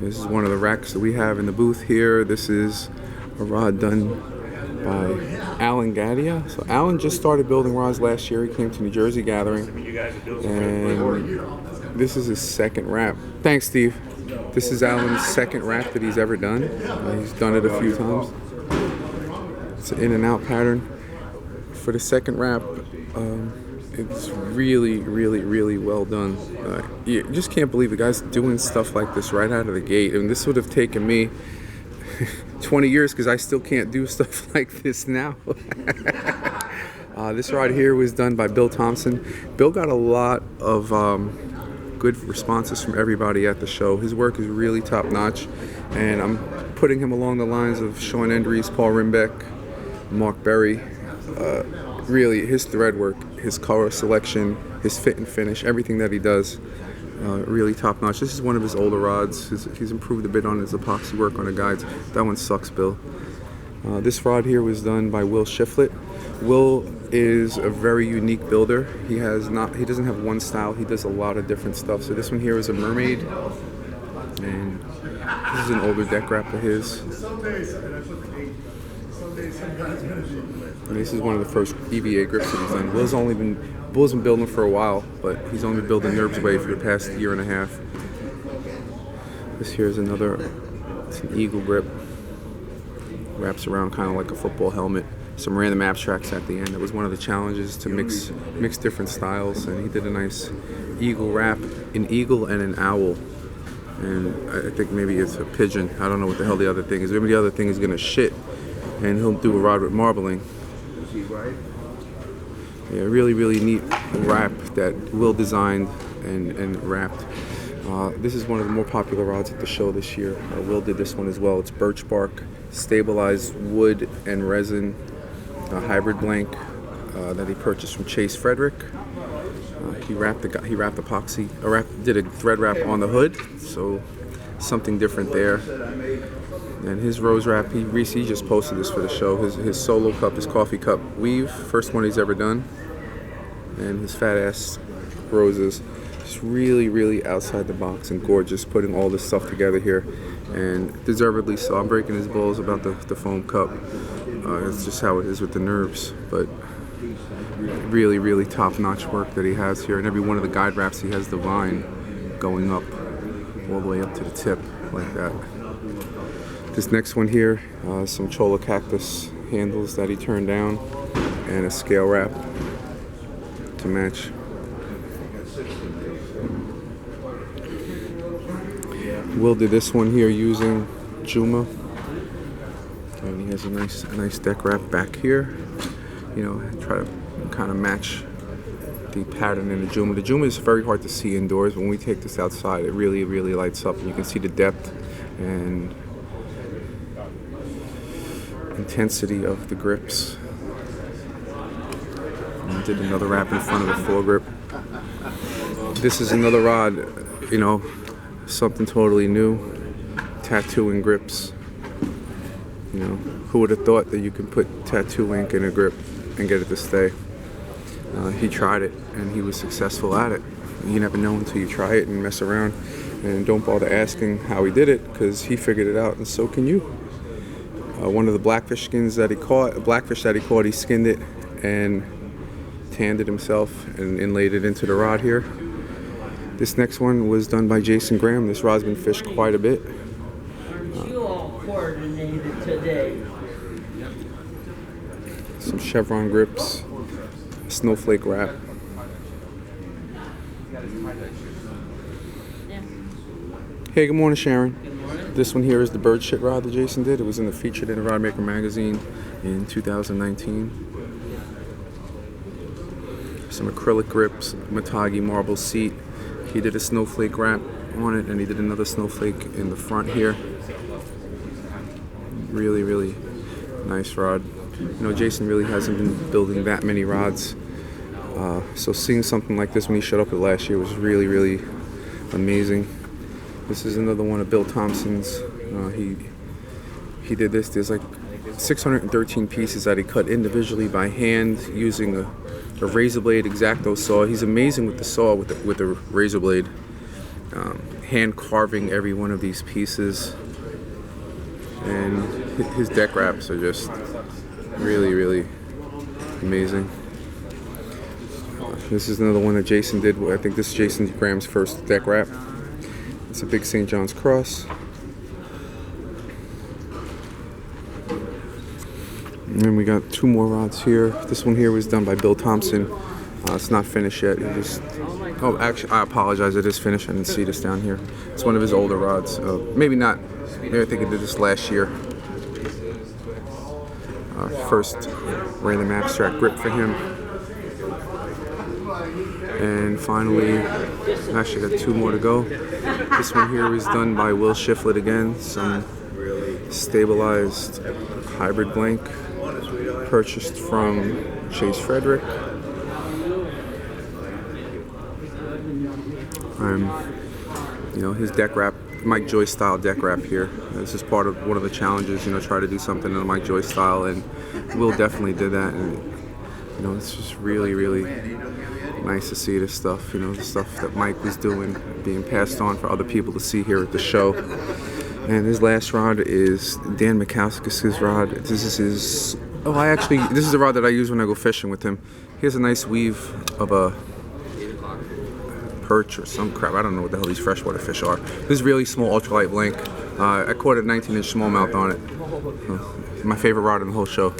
This is one of the racks that we have in the booth here. This is a rod done by Gaya. So Alan just started building rods last year. He came to New Jersey Gathering, and this is his second wrap. Thanks, Steve. This is Alan's second wrap that he's ever done. He's done it a few times. It's an in and out pattern. For the second wrap, it's really, really, really well done. You just can't believe the guy's doing stuff like this right out of the gate. And this would have taken me 20 years because I still can't do stuff like this now. This rod here was done by Bill Thompson. Bill got a lot of good responses from everybody at the show. His work is really top notch, and I'm putting him along the lines of Sean Endries, Paul Rimbeck, Mark Berry. Really, his thread work, his color selection, his fit and finish, everything that he does, really top notch. This is one of his older rods. He's improved a bit on his epoxy work on the guides. That one sucks, Bill. This rod here was done by Will Shifflett. Will is a very unique builder. He doesn't have one style. He does a lot of different stuff. So this one here is a mermaid, and this is an older deck wrap of his. And this is one of the first EVA grips that he's done. Will's been building for a while, but he's only been building NIRB's way for the past year and a half. This here is it's an eagle grip. Wraps around kind of like a football helmet. Some random abstracts at the end. It was one of the challenges to mix different styles, and he did a nice eagle wrap, an eagle and an owl. And I think maybe it's a pigeon. I don't know what the hell the other thing is. Maybe the other thing is gonna shit, and he'll do a rod with marbling. Yeah, really, really neat wrap that Will designed and wrapped. This is one of the more popular rods at the show this year. Will did this one as well. It's birch bark, stabilized wood and resin, hybrid blank that he purchased from Chase Frederick. He wrapped epoxy, did a thread wrap on the hood, so something different there. And his rose wrap, he just posted this for the show. His solo cup, his coffee cup weave, first one he's ever done. And his fat ass roses, just really, really outside the box and gorgeous, putting all this stuff together here. And deservedly so. I'm breaking his balls about the foam cup. It's just how it is with the NIRBs, but really, really top-notch work that he has here. And every one of the guide wraps, he has the vine going up all the way up to the tip like that. This next one here, some cholla cactus handles that he turned down, and a scale wrap to match. Will did this one here using Juma, and he has a nice deck wrap back here. You know, try to kind of match the pattern in the Juma. The Juma is very hard to see indoors. When we take this outside, it really, really lights up, and you can see the depth and intensity of the grips. And did another wrap in front of the foregrip. This is another rod, you know, something totally new. Tattoo grips. You know, who would have thought that you can put tattoo ink in a grip and get it to stay? He tried it, and he was successful at it. You never know until you try it and mess around. And don't bother asking how he did it, because he figured it out, and so can you. One of the blackfish that he caught, he skinned it and tanned it himself and inlaid it into the rod here. This next one was done by Jason Graham. This rod's been fished quite a bit. You all coordinated today. Some chevron grips, snowflake wrap. Hey, good morning, Sharon. This one here is the bird shit rod that Jason did. It was featured in the Rod Maker magazine in 2019. Some acrylic grips, Matagi marble seat. He did a snowflake wrap on it, and he did another snowflake in the front here. Really, really nice rod. You know, Jason really hasn't been building that many rods. So seeing something like this when he showed up last year was really, really amazing. This is another one of Bill Thompson's. He did this. There's like 613 pieces that he cut individually by hand using a razor blade X-Acto saw. He's amazing with the saw, with the razor blade. hand carving every one of these pieces, and his deck wraps are just really, really amazing. This is another one that Jason did. I think this is Jason Graham's first deck wrap. It's a big St. John's cross. And then we got 2 more rods here. This one here was done by Bill Thompson. It's not finished yet. Oh, actually, I apologize. It is finished. I didn't see this down here. It's one of his older rods. Maybe not. Maybe I think I did this last year. First random abstract grip for him. And finally, I actually got 2 more to go. This one here is done by Will Shifflett again. Some stabilized hybrid blank purchased from Chase Frederick. You know, his deck wrap, Mike Joyce style deck wrap here. This is part of one of the challenges, you know, try to do something in the Mike Joyce style, and Will definitely did that. And you know, it's just really, really nice to see this stuff, you know, the stuff that Mike was doing being passed on for other people to see here at the show. And his last rod is Dan Mikauskis' rod. This is his, this is the rod that I use when I go fishing with him. He has a nice weave of a perch or some crap. I don't know what the hell these freshwater fish are. This is really small ultralight blank. I caught a 19-inch smallmouth on it. My favorite rod in the whole show.